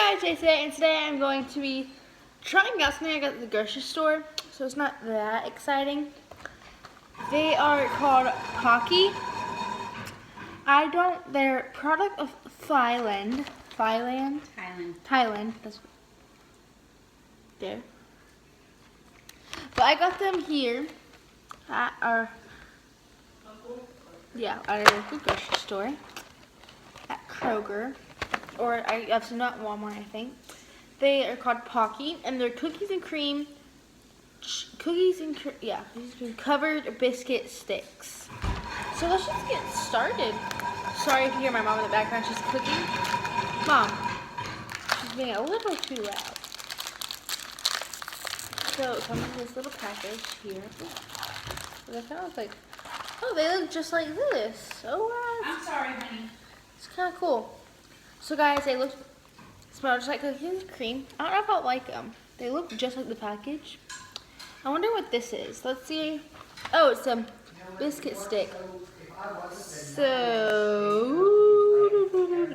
guys, Jason, and today I'm going to be trying out something I got at the grocery store, so it's not that exciting. They are called Pocky. They're product of Thailand. Thailand, that's there. But I got them here at our local grocery store at Kroger, or actually not Walmart, I think. They are called Pocky, and they're cookies and cream covered biscuit sticks. So let's just get started. Sorry if you hear my mom in the background, she's cooking. Mom, she's being a little too loud. So it comes in this little package here. That kind of looks like, oh, they look just like this. Oh wow. I'm sorry, honey. It's kind of cool. So guys, they smell just like cookies and cream. I don't know if I'll like them. They look just like the package. I wonder what this is. Let's see. Oh, it's some biscuit stick. So,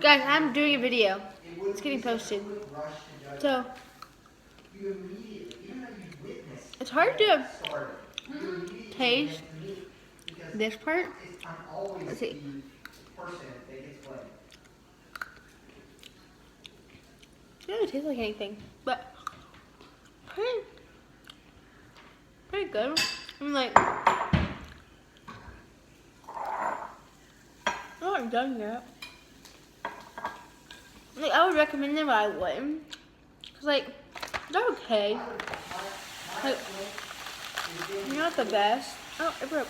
guys, I'm doing a video. It's getting posted. So, it's hard to taste this part. Let's see. It doesn't taste like anything, but pretty good. I'm like, I'm done yet. Like, I would recommend them, but I wouldn't. Cause like, they're okay. Like, they're not the best. Oh, it broke.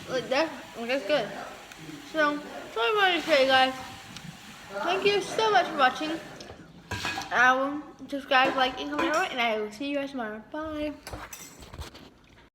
Like that's good. So, that's all I wanted to say, guys. Thank you so much for watching. I will subscribe, like, and comment, and I will see you guys tomorrow. Bye.